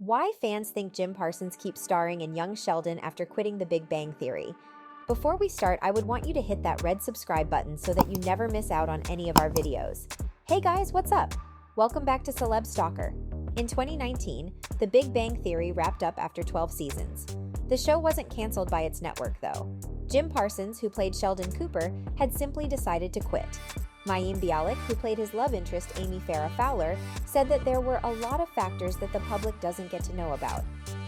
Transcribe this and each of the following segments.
Why fans think Jim Parsons keeps starring in Young Sheldon after quitting The Big Bang Theory. Before we start, I would want you to hit that red subscribe button so that you never miss out on any of our videos. Hey guys, what's up? Welcome back to Celeb Stalker. In 2019, The Big Bang Theory wrapped up after 12 seasons. The show wasn't canceled by its network, though. Jim Parsons, who played Sheldon Cooper, had simply decided to quit. Mayim Bialik, who played his love interest Amy Farrah Fowler, said that there were a lot of factors that the public doesn't get to know about.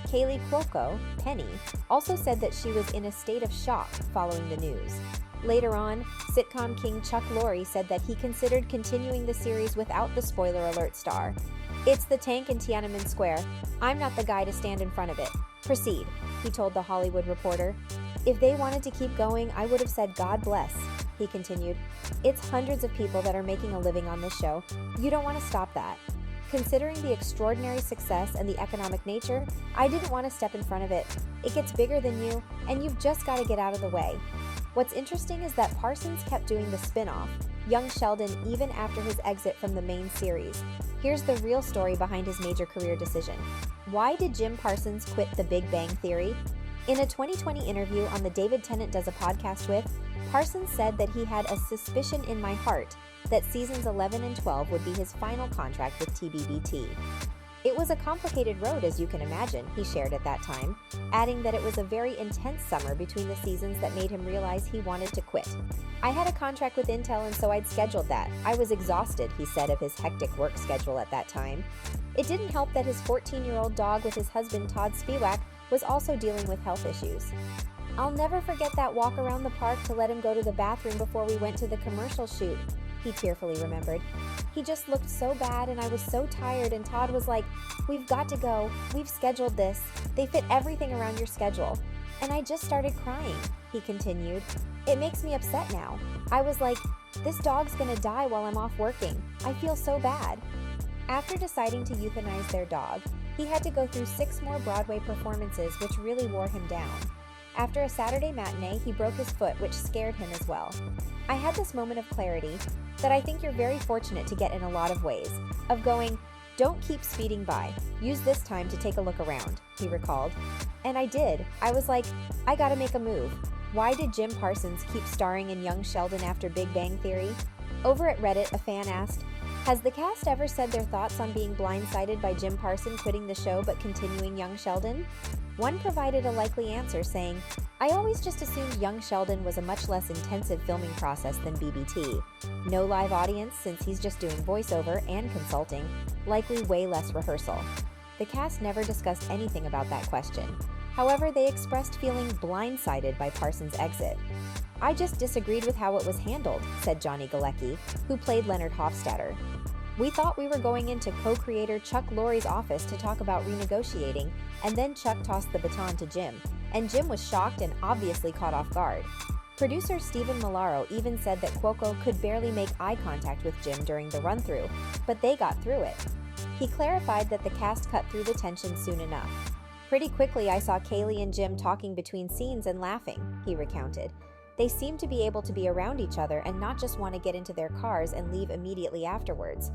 Kaley Cuoco, Penny, also said that she was in a state of shock following the news. Later on, sitcom king Chuck Lorre said that he considered continuing the series without the spoiler alert star. "It's the tank in Tiananmen Square. I'm not the guy to stand in front of it. Proceed," he told The Hollywood Reporter. "If they wanted to keep going, I would have said God bless," he continued. "It's hundreds of people that are making a living on this show. You don't want to stop that. Considering the extraordinary success and the economic nature, I didn't want to step in front of it. It gets bigger than you, and you've just got to get out of the way." What's interesting is that Parsons kept doing the spin-off, Young Sheldon, even after his exit from the main series. Here's the real story behind his major career decision. Why did Jim Parsons quit The Big Bang Theory? In a 2020 interview on the David Tennant Does a Podcast with, Parsons said that he had a suspicion in my heart that seasons 11 and 12 would be his final contract with TBBT. "It was a complicated road, as you can imagine," he shared at that time, adding that it was a very intense summer between the seasons that made him realize he wanted to quit. "I had a contract with Intel, and so I'd scheduled that. I was exhausted," he said of his hectic work schedule at that time. It didn't help that his 14-year-old dog with his husband Todd Spiewak was also dealing with health issues. "I'll never forget that walk around the park to let him go to the bathroom before we went to the commercial shoot," he tearfully remembered. "He just looked so bad and I was so tired, and Todd was like, 'We've got to go. We've scheduled this. They fit everything around your schedule.' And I just started crying," he continued. "It makes me upset now. I was like, this dog's gonna die while I'm off working. I feel so bad." After deciding to euthanize their dog, he had to go through 6 more Broadway performances, which really wore him down. After a Saturday matinee, he broke his foot, which scared him as well. "I had this moment of clarity that I think you're very fortunate to get in a lot of ways, of going, don't keep speeding by. Use this time to take a look around," he recalled. "And I did. I was like, I gotta make a move." Why did Jim Parsons keep starring in Young Sheldon after Big Bang Theory? Over at Reddit, a fan asked, "Has the cast ever said their thoughts on being blindsided by Jim Parsons quitting the show but continuing Young Sheldon?" One provided a likely answer, saying, "I always just assumed Young Sheldon was a much less intensive filming process than BBT. No live audience since he's just doing voiceover and consulting, likely way less rehearsal." The cast never discussed anything about that question. However, they expressed feeling blindsided by Parsons' exit. "I just disagreed with how it was handled," said Johnny Galecki, who played Leonard Hofstadter. "We thought we were going into co-creator Chuck Lorre's office to talk about renegotiating, and then Chuck tossed the baton to Jim, and Jim was shocked and obviously caught off guard." Producer Stephen Malaro even said that Cuoco could barely make eye contact with Jim during the run-through, but they got through it. He clarified that the cast cut through the tension soon enough. "Pretty quickly I saw Kaley and Jim talking between scenes and laughing," he recounted. "They seemed to be able to be around each other and not just want to get into their cars and leave immediately afterwards."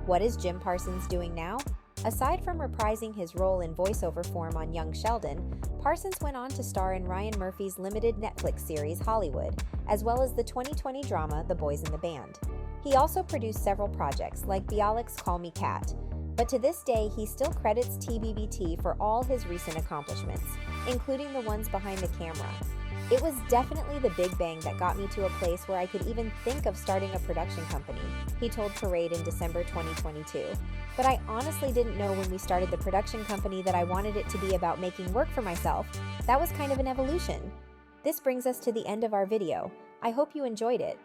What is Jim Parsons doing now? Aside from reprising his role in voiceover form on Young Sheldon, Parsons went on to star in Ryan Murphy's limited Netflix series Hollywood, as well as the 2020 drama The Boys in the Band. He also produced several projects, like Bialik's Call Me Kat. But to this day, he still credits TBBT for all his recent accomplishments, including the ones behind the camera. "It was definitely The Big Bang that got me to a place where I could even think of starting a production company," he told Parade in December 2022. "But I honestly didn't know when we started the production company that I wanted it to be about making work for myself. That was kind of an evolution." This brings us to the end of our video. I hope you enjoyed it.